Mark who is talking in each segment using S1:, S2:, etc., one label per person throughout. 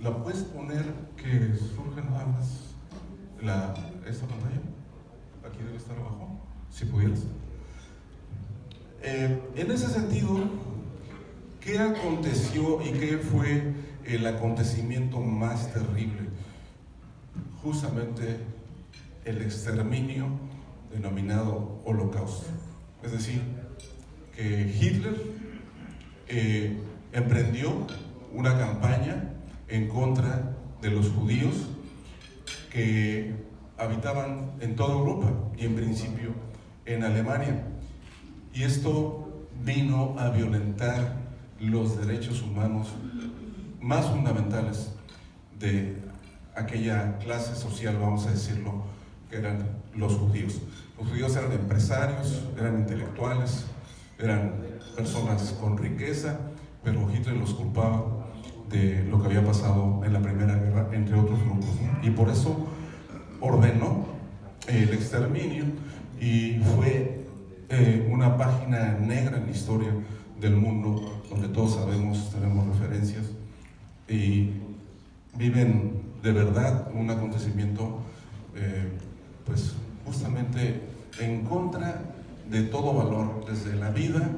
S1: ¿La puedes poner que surja nada más esta pantalla? Aquí debe estar abajo, si pudieras. En ese sentido, ¿qué aconteció y qué fue el acontecimiento más terrible? Justamente el exterminio denominado Holocausto. Es decir, que Hitler emprendió una campaña en contra de los judíos que habitaban en toda Europa y en principio en Alemania. Y esto vino a violentar los derechos humanos más fundamentales de aquella clase social, vamos a decirlo, que eran los judíos. Los judíos eran empresarios, eran intelectuales, eran personas con riqueza, pero Hitler los culpaba de lo que había pasado en la Primera Guerra, entre otros grupos, ¿no? Y por eso ordenó el exterminio y fue una página negra en la historia del mundo, donde todos sabemos, tenemos referencias y viven de verdad un acontecimiento pues justamente en contra de todo valor, desde la vida,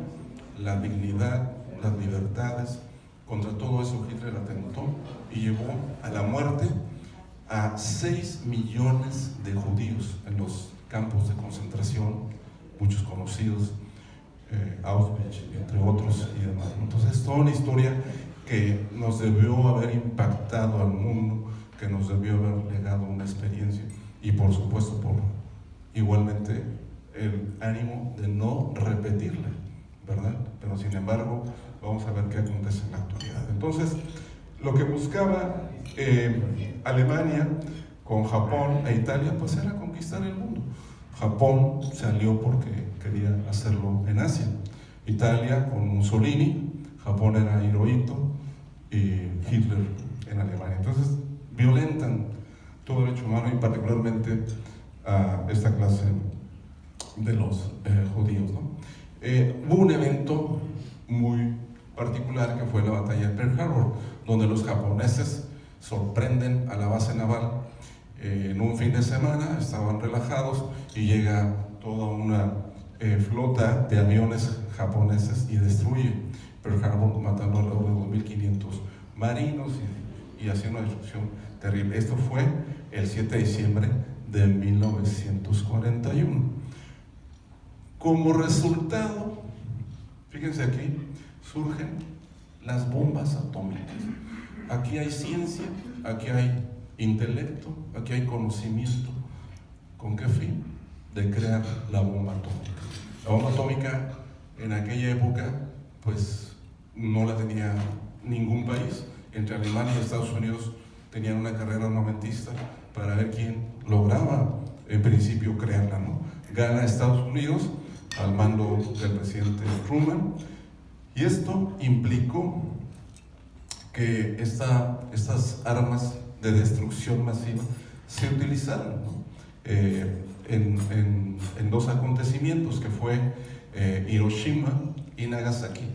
S1: la dignidad, las libertades. Contra todo eso Hitler atentó y llevó a la muerte a 6 millones de judíos en los campos de concentración, muchos conocidos, Auschwitz, entre otros y demás. Entonces es toda una historia que nos debió haber impactado al mundo, que nos debió haber legado una experiencia y por supuesto por igualmente el ánimo de no repetirla, ¿verdad? Pero sin embargo vamos a ver qué acontece en la actualidad. Entonces lo que buscaba Alemania con Japón e Italia pues era conquistar el mundo. Japón salió porque quería hacerlo en Asia, Italia con Mussolini, Japón era Hirohito y Hitler en Alemania. Entonces violentan todo derecho humano y particularmente a esta clase de los judíos, ¿no? Hubo un evento muy particular que fue la batalla de Pearl Harbor, donde los japoneses sorprenden a la base naval en un fin de semana, estaban relajados y llega toda una flota de aviones japoneses y destruye Pearl Harbor, matando alrededor de 2.500 marinos y haciendo una destrucción terrible. Esto fue el 7 de diciembre de 1941. Como resultado, fíjense aquí, surgen las bombas atómicas. Aquí hay ciencia, aquí hay intelecto, aquí hay conocimiento. ¿Con qué fin? De crear la bomba atómica. La bomba atómica en aquella época pues no la tenía ningún país. Entre Alemania y Estados Unidos tenían una carrera armamentista para ver quién lograba en principio crearla, ¿no? Gana Estados Unidos al mando del presidente Truman, y esto implicó que estas armas de destrucción masiva se utilizaron, ¿no? En dos acontecimientos, que fue Hiroshima y Nagasaki,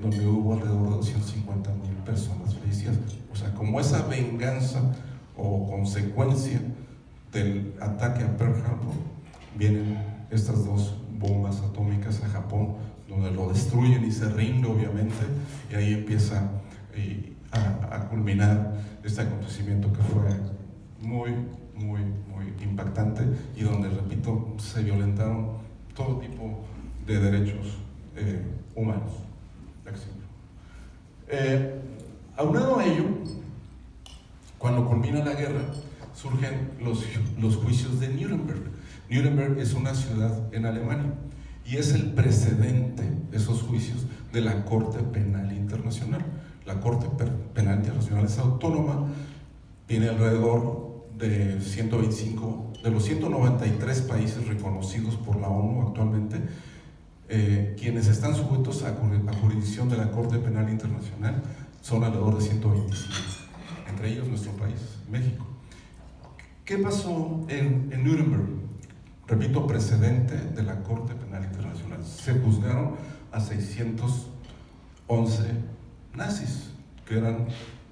S1: donde hubo alrededor de 250,000 personas fallecidas. O sea, como esa venganza o consecuencia del ataque a Pearl Harbor, vienen estas dos bombas atómicas a Japón, donde lo destruyen y se rinde, obviamente, y ahí empieza a culminar este acontecimiento que fue muy impactante y donde, repito, se violentaron todo tipo de derechos humanos. Aunado a ello, cuando culmina la guerra, surgen los juicios de Nuremberg. Nuremberg es una ciudad en Alemania y es el precedente, esos juicios, de la Corte Penal Internacional. La Corte Penal Internacional es autónoma, tiene alrededor de 125, de los 193 países reconocidos por la ONU actualmente, quienes están sujetos a jurisdicción de la Corte Penal Internacional son alrededor de 125, entre ellos nuestro país, México. ¿Qué pasó en Nuremberg? Repito, precedente de la Corte Penal Internacional. Se juzgaron a 611 nazis, que eran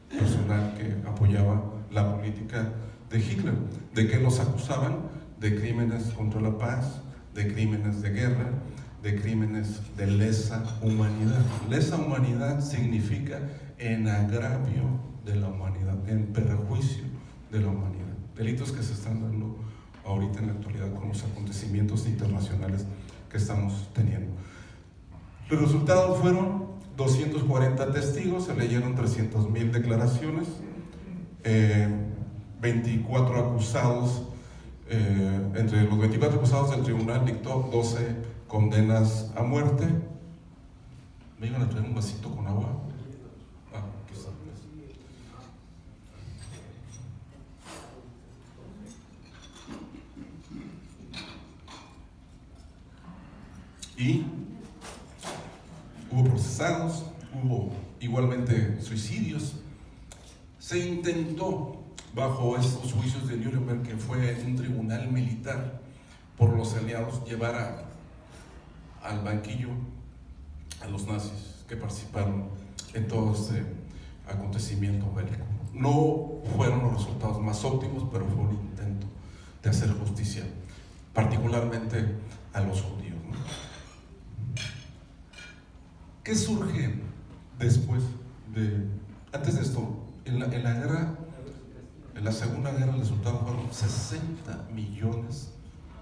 S1: personal que apoyaba la política de Hitler. ¿De qué los acusaban? De crímenes contra la paz, de crímenes de guerra, de crímenes de lesa humanidad. Lesa humanidad significa en agravio de la humanidad, en perjuicio de la humanidad. Delitos que se están dando ahorita en la actualidad con los acontecimientos internacionales que estamos teniendo. Los resultados fueron 240 testigos, se leyeron 300,000 declaraciones, 24 acusados, entre los 24 acusados del tribunal dictó 12 condenas a muerte. ¿Me iban a traer un vasito con agua? Ah, aquí está. Y hubo procesados, hubo igualmente suicidios. Se intentó, bajo estos juicios de Nuremberg, que fue un tribunal militar por los aliados, llevar al banquillo a los nazis que participaron en todo este acontecimiento bélico. No fueron los resultados más óptimos, pero fue un intento de hacer justicia, particularmente a los judíos, ¿no? ¿Qué surge después antes de esto? En la guerra, en la Segunda Guerra, el resultado fueron 60 millones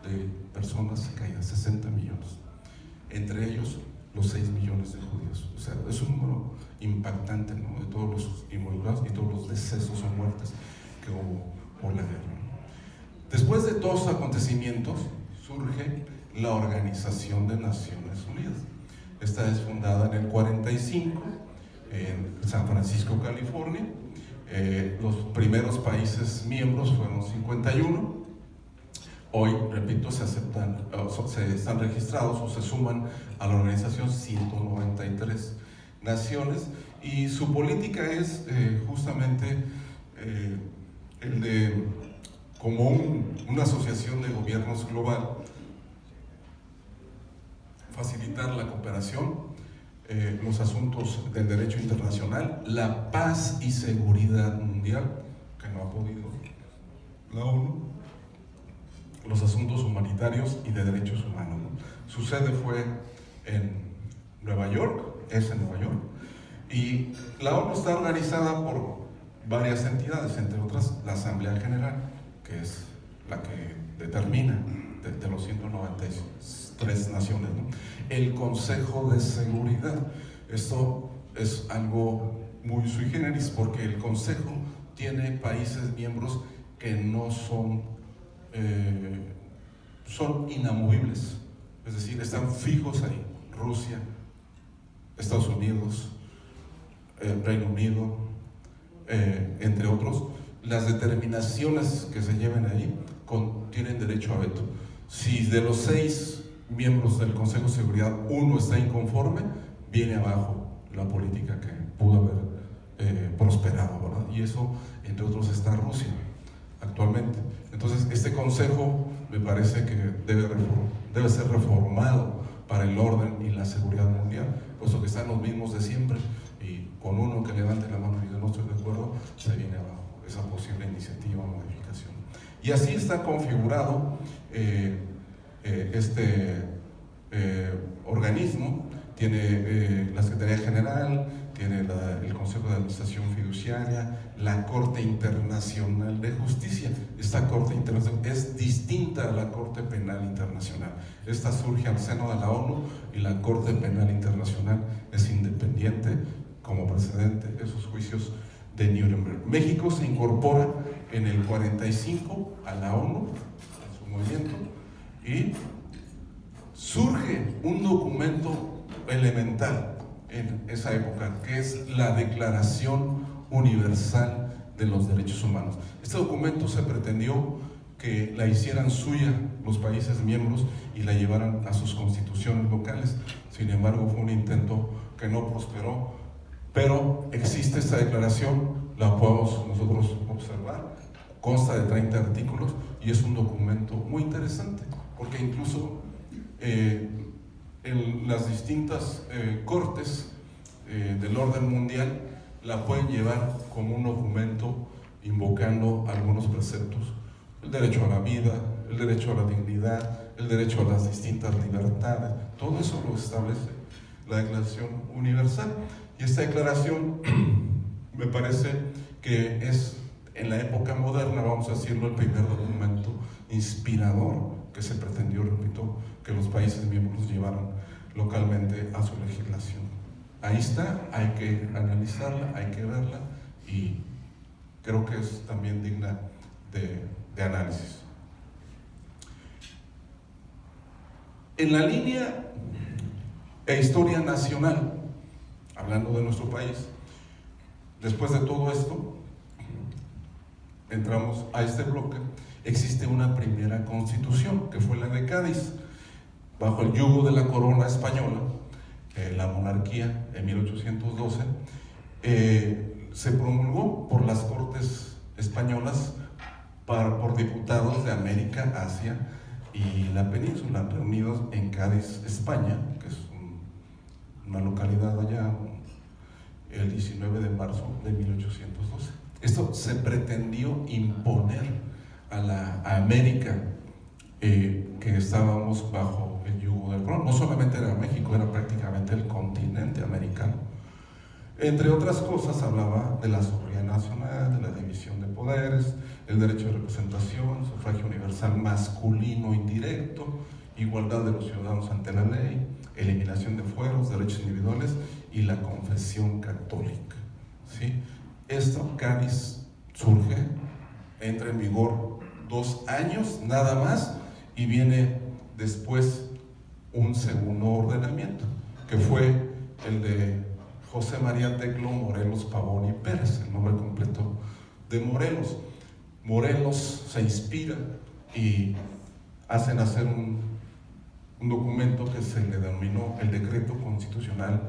S1: de personas caídas, 60 millones. Entre ellos, los 6 millones de judíos. O sea, es un número impactante, ¿no?, de todos los involucrados y todos los decesos o muertes que hubo por la guerra. Después de todos los acontecimientos, surge la Organización de Naciones Unidas. Esta es fundada en el 45 en San Francisco, California. Los primeros países miembros fueron 51. Hoy, repito, se están registrados o se suman a la organización 193 naciones, y su política es justamente el de, como una asociación de gobiernos global, facilitar la cooperación, los asuntos del derecho internacional, la paz y seguridad mundial, que no ha podido la ONU, los asuntos humanitarios y de derechos humanos, ¿no? Su sede fue en Nueva York, y la ONU está organizada por varias entidades, entre otras la Asamblea General, que es la que determina de los 193 naciones, ¿no? El Consejo de Seguridad. Esto es algo muy sui generis, porque el Consejo tiene países miembros que no son inamovibles, es decir, están fijos ahí: Rusia, Estados Unidos, Reino Unido, entre otros. Las determinaciones que se lleven ahí tienen derecho a veto. Si de los 6 miembros del Consejo de Seguridad uno está inconforme, viene abajo la política que pudo haber prosperado, ¿verdad? Y eso, entre otros, está Rusia actualmente. Entonces, este consejo me parece que debe ser reformado para el orden y la seguridad mundial, puesto que están los mismos de siempre, y con uno que levante la mano y diga no estoy de acuerdo, se viene abajo esa posible iniciativa o modificación. Y así está configurado este organismo. Tiene la Secretaría General, tiene el Consejo de Administración Fiduciaria, la Corte Internacional de Justicia. Esta Corte Internacional es distinta a la Corte Penal Internacional. Esta surge al seno de la ONU, y la Corte Penal Internacional es independiente, como precedente esos juicios de Nuremberg. México se incorpora en el 45 a la ONU, a su movimiento, y surge un documento elemental en esa época, que es la Declaración Universal de los Derechos Humanos. Este documento se pretendió que la hicieran suya los países miembros y la llevaran a sus constituciones locales. Sin embargo, fue un intento que no prosperó, pero existe esta declaración, la podemos nosotros observar, consta de 30 artículos y es un documento muy interesante, porque incluso en las distintas cortes del orden mundial, la pueden llevar como un documento invocando algunos preceptos: el derecho a la vida, el derecho a la dignidad, el derecho a las distintas libertades. Todo eso lo establece la Declaración Universal. Y esta declaración me parece que es, en la época moderna, vamos a decirlo, el primer documento inspirador que se pretendió, repito, que los países miembros llevaran localmente a su legislación. Ahí está, hay que analizarla, hay que verla, y creo que es también digna de análisis. En la línea e historia nacional, hablando de nuestro país, después de todo esto, entramos a este bloque. Existe una primera constitución, que fue la de Cádiz, bajo el yugo de la corona española, la monarquía, en 1812, se promulgó por las Cortes españolas por diputados de América, Asia y la península, reunidos en Cádiz, España, que es una localidad allá, el 19 de marzo de 1812. Esto se pretendió imponer a América, que estábamos bajo el yugo del corona. No solamente era México, era prácticamente el continente americano. Entre otras cosas, hablaba de la soberanía nacional, de la división de poderes, el derecho de representación, sufragio universal masculino indirecto, igualdad de los ciudadanos ante la ley, eliminación de fueros, derechos individuales y la confesión católica. ¿Sí? Esto, Cádiz, surge, entra en vigor 2 años nada más, y viene después un segundo ordenamiento, que fue el de José María Teclo Morelos Pavón y Pérez, el nombre completo de Morelos. Morelos se inspira y hacen hacer un documento que se le denominó el Decreto Constitucional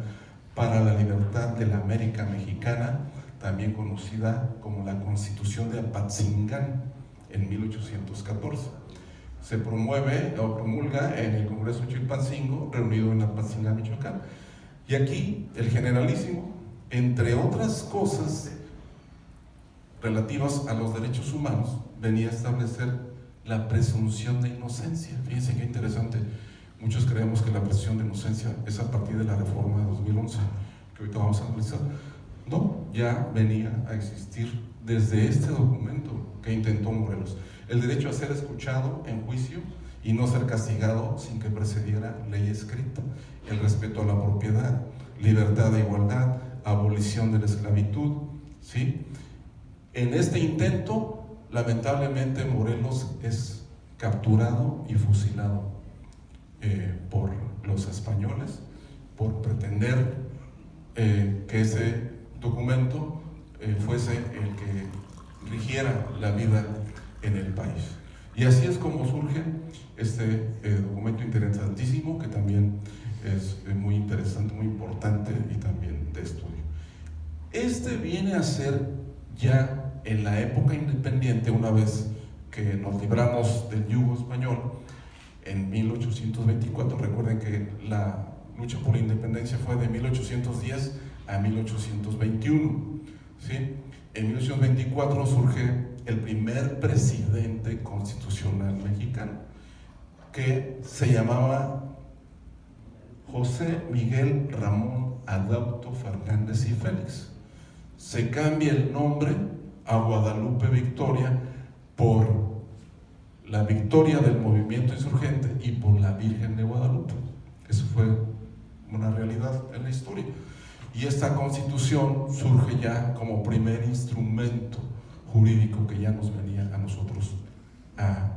S1: para la Libertad de la América Mexicana, también conocida como la Constitución de Apatzingán, en 1814. Se promueve o promulga en el Congreso Chilpancingo, reunido en Apatzingán, Michoacán. Y aquí el generalísimo, entre otras cosas relativas a los derechos humanos, venía a establecer la presunción de inocencia. Fíjense qué interesante. Muchos creemos que la presunción de inocencia es a partir de la reforma de 2011, que ahorita vamos a analizar. No, ya venía a existir desde este documento que intentó Morelos. El derecho a ser escuchado en juicio y no ser castigado sin que precediera ley escrita, el respeto a la propiedad, libertad e igualdad, abolición de la esclavitud, ¿sí? En este intento, lamentablemente, Morelos es capturado y fusilado por los españoles por pretender que ese documento fuese el que rigiera la vida en el país. Y así es como surge este documento interesantísimo, que también es muy interesante, muy importante y también de estudio. Este viene a ser ya en la época independiente, una vez que nos libramos del yugo español, en 1824. Recuerden que la lucha por la independencia fue de 1810 a 1821, ¿sí? En 1824 surge el primer presidente constitucional mexicano, que se llamaba José Miguel Ramón Adauto Fernández y Félix. Se cambia el nombre a Guadalupe Victoria por la victoria del movimiento insurgente y por la Virgen de Guadalupe. Eso fue una realidad en la historia. Y esta constitución surge ya como primer instrumento jurídico que ya nos venía a nosotros a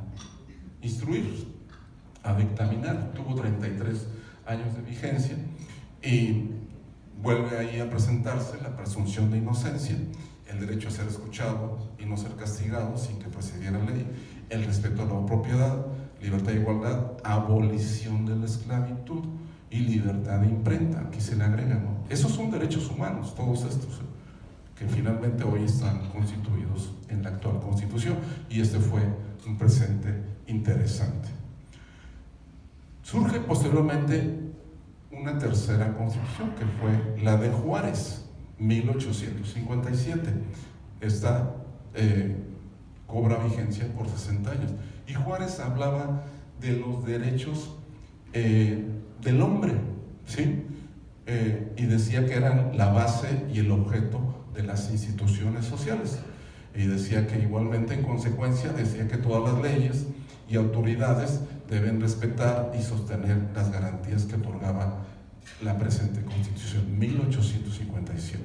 S1: instruir, a dictaminar. Tuvo 33 años de vigencia y vuelve ahí a presentarse la presunción de inocencia, el derecho a ser escuchado y no ser castigado sin que precediera ley, el respeto a la propiedad, libertad e igualdad, abolición de la esclavitud y libertad de imprenta. Aquí se le agrega, ¿no? Esos son derechos humanos, todos estos, que finalmente hoy están constituidos en la actual Constitución, y este fue un presente interesante. Surge posteriormente una tercera constitución, que fue la de Juárez, 1857. Esta cobra vigencia por 60 años. Y Juárez hablaba de los derechos del hombre, ¿sí? Y decía que eran la base y el objeto de las instituciones sociales. Y decía que igualmente, en consecuencia, decía que todas las leyes y autoridades deben respetar y sostener las garantías que otorgaba la presente Constitución. 1857.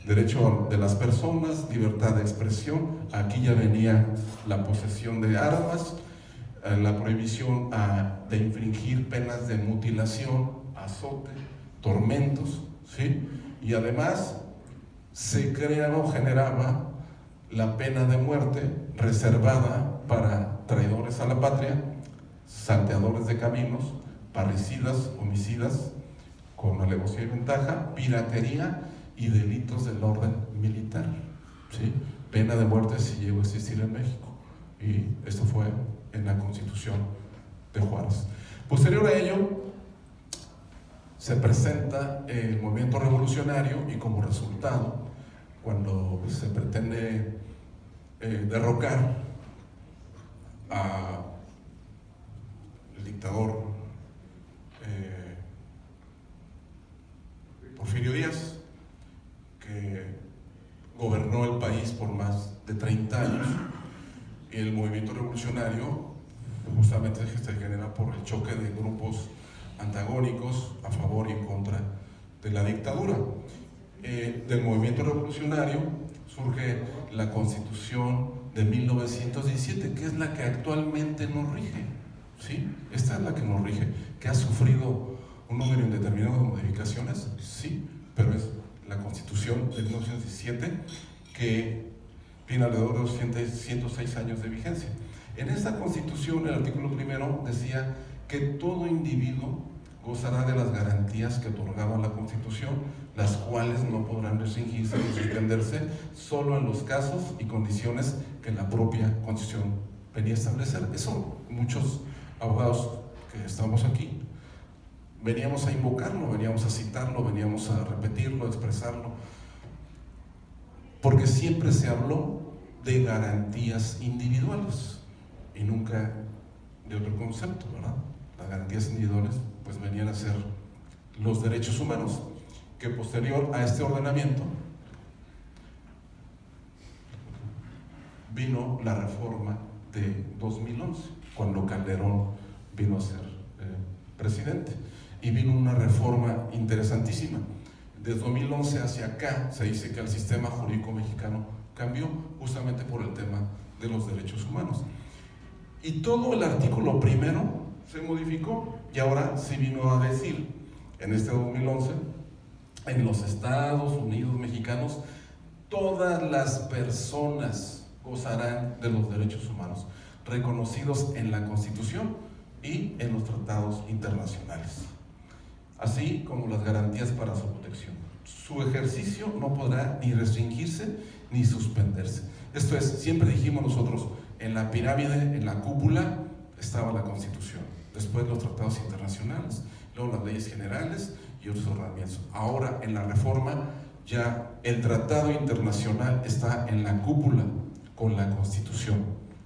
S1: Derecho de las personas, libertad de expresión. Aquí ya venía la posesión de armas, la prohibición de infringir penas de mutilación, azote, tormentos, ¿sí? Y además se creaba o generaba la pena de muerte reservada para traidores a la patria, salteadores de caminos, parricidas, homicidas con alevosía y ventaja, piratería y delitos del orden militar, ¿sí? Pena de muerte si llegó a existir en México. Y esto fue en la Constitución de Juárez. Posterior a ello, se presenta el movimiento revolucionario y, como resultado, cuando se pretende derrocar al dictador Porfirio Díaz, que gobernó el país por más de 30 años, y el movimiento revolucionario justamente se genera por el choque de grupos antagónicos a favor y en contra de la dictadura. Del movimiento revolucionario surge la Constitución de 1917, que es la que actualmente nos rige, ¿sí? Esta es la que nos rige, que ha sufrido un número indeterminado de modificaciones, sí, pero es la Constitución de 1917 que tiene alrededor de 106 años de vigencia. En esta Constitución, el artículo primero decía que todo individuo gozará de las garantías que otorgaba la Constitución, las cuales no podrán restringirse ni suspenderse solo en los casos y condiciones que la propia Constitución venía a establecer. Eso muchos abogados que estamos aquí veníamos a invocarlo, veníamos a citarlo, veníamos a repetirlo, a expresarlo, porque siempre se habló de garantías individuales y nunca de otro concepto, ¿verdad? Las garantías individuales pues venían a ser los derechos humanos, que posterior a este ordenamiento vino la reforma de 2011, cuando Calderón vino a ser presidente, y vino una reforma interesantísima. Desde 2011 hacia acá se dice que el sistema jurídico mexicano cambió justamente por el tema de los derechos humanos, y todo el artículo primero se modificó, y ahora se vino a decir en este 2011: en los Estados Unidos mexicanos todas las personas gozarán de los derechos humanos reconocidos en la Constitución y en los tratados internacionales, así como las garantías para su protección. Su ejercicio no podrá ni restringirse ni suspenderse. Esto es, siempre dijimos nosotros, en la pirámide, en la cúpula, estaba la Constitución, después los tratados internacionales, luego las leyes generales y otros ordenamientos. Ahora, en la reforma, ya el tratado internacional está en la cúpula con la Constitución.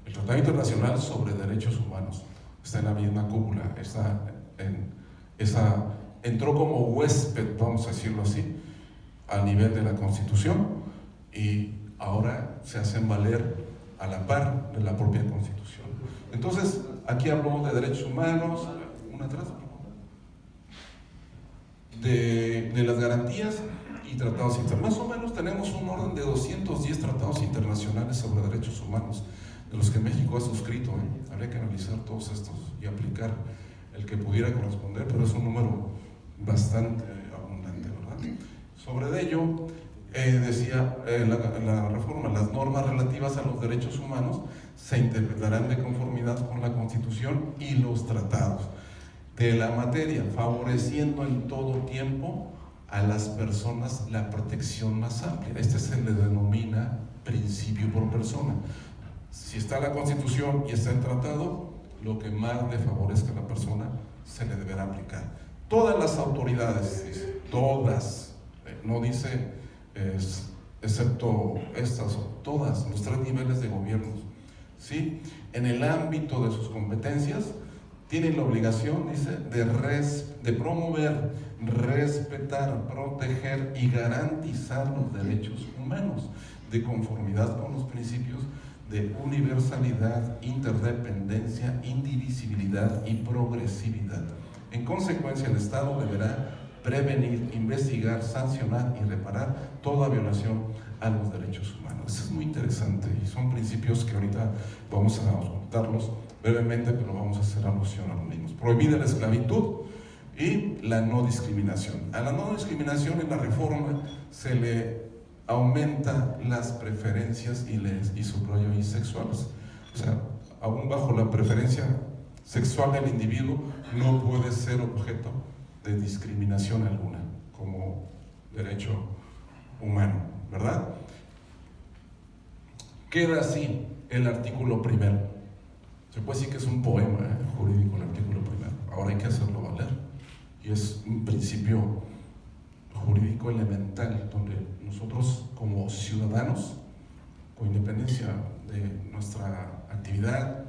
S1: El tratado internacional sobre derechos humanos está en la misma cúpula, está en esa, entró como huésped, vamos a decirlo así, al nivel de la Constitución, y ahora se hacen valer a la par de la propia Constitución. Entonces, aquí hablamos de derechos humanos, de las garantías y tratados internacionales. Más o menos tenemos un orden de 210 tratados internacionales sobre derechos humanos, de los que México ha suscrito. Habría que analizar todos estos y aplicar el que pudiera corresponder, pero es un número bastante abundante, ¿verdad? Sobre ello, decía la reforma: las normas relativas a los derechos humanos se interpretarán de conformidad con la Constitución y los tratados de la materia, favoreciendo en todo tiempo a las personas la protección más amplia. Este se le denomina principio por persona. Si está la Constitución y está el tratado, lo que más le favorezca a la persona se le deberá aplicar. Todas las autoridades, dice, todas, no dice excepto estas o todas, los 3 niveles de gobiernos, ¿sí? En el ámbito de sus competencias, tienen la obligación, dice, de promover, respetar, proteger y garantizar los derechos humanos, de conformidad con los principios de universalidad, interdependencia, indivisibilidad y progresividad. En consecuencia, el Estado deberá prevenir, investigar, sancionar y reparar toda violación a los derechos humanos. Eso es muy interesante y son principios que ahorita vamos a contarlos brevemente, pero vamos a hacer alusión a los mismos. Prohibida la esclavitud y la no discriminación. A la no discriminación en la reforma se le aumenta las preferencias y subrayo y sexuales. O sea, aún bajo la preferencia sexual del individuo no puede ser objeto de discriminación alguna como derecho humano, ¿verdad? Queda así el artículo primero. Se puede decir que es un poema jurídico el artículo primero. Ahora hay que hacerlo valer. Y es un principio jurídico elemental donde nosotros como ciudadanos, con independencia de nuestra actividad,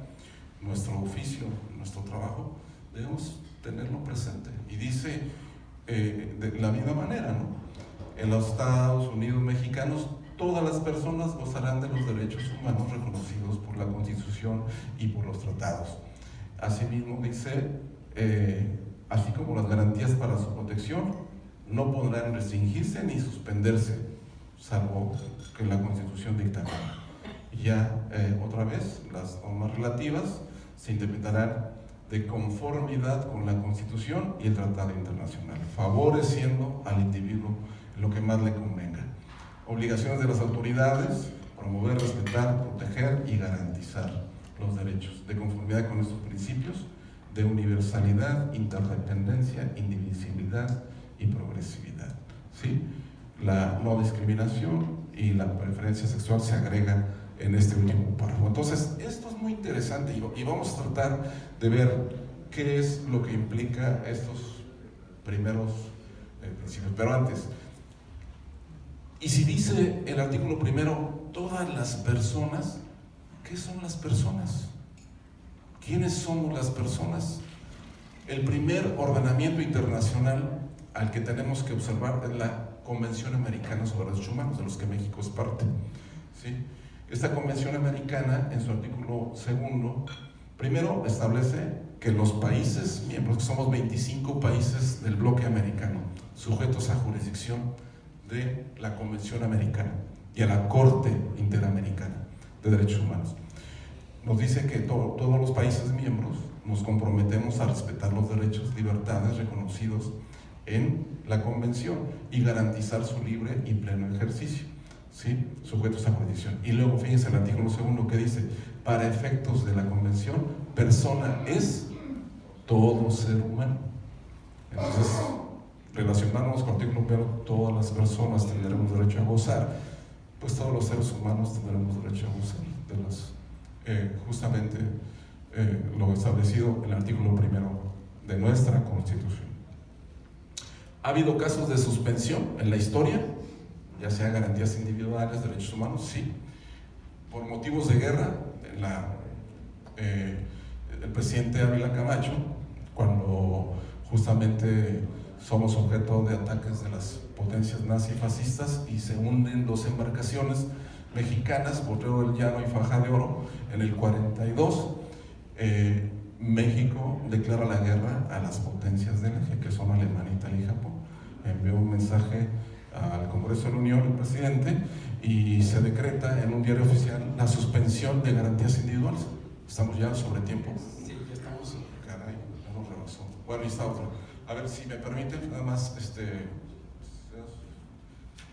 S1: nuestro oficio, nuestro trabajo, debemos tenerlo presente. Y dice de la misma manera, ¿no? En los Estados Unidos mexicanos, todas las personas gozarán de los derechos humanos reconocidos por la Constitución y por los tratados. Asimismo dice, así como las garantías para su protección no podrán restringirse ni suspenderse, salvo que la Constitución dictamine. Ya otra vez, las normas relativas se interpretarán de conformidad con la Constitución y el Tratado Internacional, favoreciendo al individuo lo que más le convenga. Obligaciones de las autoridades: promover, respetar, proteger y garantizar los derechos, de conformidad con estos principios de universalidad, interdependencia, indivisibilidad y progresividad. ¿Sí? La no discriminación y la preferencia sexual se agrega en este último párrafo. Entonces, esto es muy interesante y vamos a tratar de ver qué es lo que implica estos primeros principios. Pero antes, y si dice el artículo primero, todas las personas, ¿qué son las personas? ¿Quiénes somos las personas? El primer ordenamiento internacional al que tenemos que observar es la Convención Americana sobre Derechos Humanos, de los que México es parte, ¿sí? Esta Convención Americana, en su artículo segundo, primero establece que los países miembros, que somos 25 países del bloque americano, sujetos a jurisdicción de la Convención Americana y a la Corte Interamericana de Derechos Humanos, nos dice que todos los países miembros nos comprometemos a respetar los derechos, libertades reconocidos en la Convención y garantizar su libre y pleno ejercicio, ¿sí? Sujetos a jurisdicción. Y luego fíjense el artículo segundo que dice: para efectos de la Convención, persona es todo ser humano. Entonces, relacionándonos con el artículo primero, todas las personas tendremos derecho a gozar, pues todos los seres humanos tendremos derecho a gozar de las, justamente lo establecido en el artículo primero de nuestra Constitución. ¿Ha habido casos de suspensión en la historia? Ya sea garantías individuales, derechos humanos, sí. Por motivos de guerra, el presidente Ávila Camacho, cuando justamente somos objeto de ataques de las potencias nazifascistas y se hunden 2 embarcaciones mexicanas, Potrero del Llano y Faja de Oro, en el 42, México declara la guerra a las potencias del eje, que son Alemania, Italia y Japón. Envió un mensaje al Congreso de la Unión, el presidente, y se decreta en un diario oficial la suspensión de garantías individuales. Estamos ya sobre tiempo.
S2: Sí, ya estamos.
S1: Caray, ya nos rebasó. Bueno, y está otro. A ver si me permiten, nada más,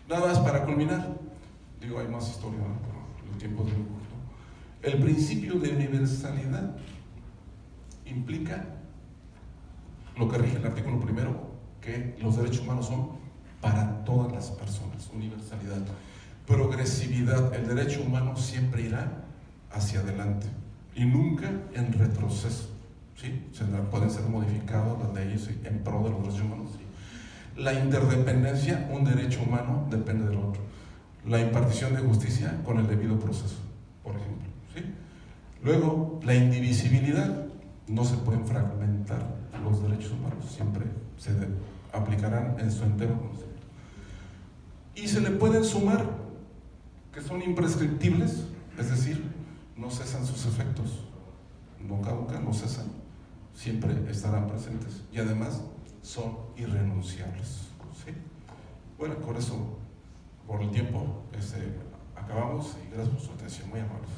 S1: nada más para culminar. Digo, hay más historia, ¿no? Pero el tiempo es muy corto. El principio de universalidad implica lo que rige el artículo primero, que los derechos humanos son para todas las personas, universalidad. Progresividad, el derecho humano siempre irá hacia adelante y nunca en retroceso, ¿sí? Pueden ser modificadas las leyes en pro de los derechos humanos, ¿sí? La interdependencia, un derecho humano depende del otro. La impartición de justicia con el debido proceso, por ejemplo, ¿sí? Luego, la indivisibilidad, no se pueden fragmentar los derechos humanos, siempre se aplicarán en su entero concepto. Y se le pueden sumar, que son imprescriptibles, es decir, no cesan sus efectos, no caducan, no cesan, siempre estarán presentes y además son irrenunciables, ¿sí? Bueno, con eso, por el tiempo, acabamos y gracias por su atención, muy amables.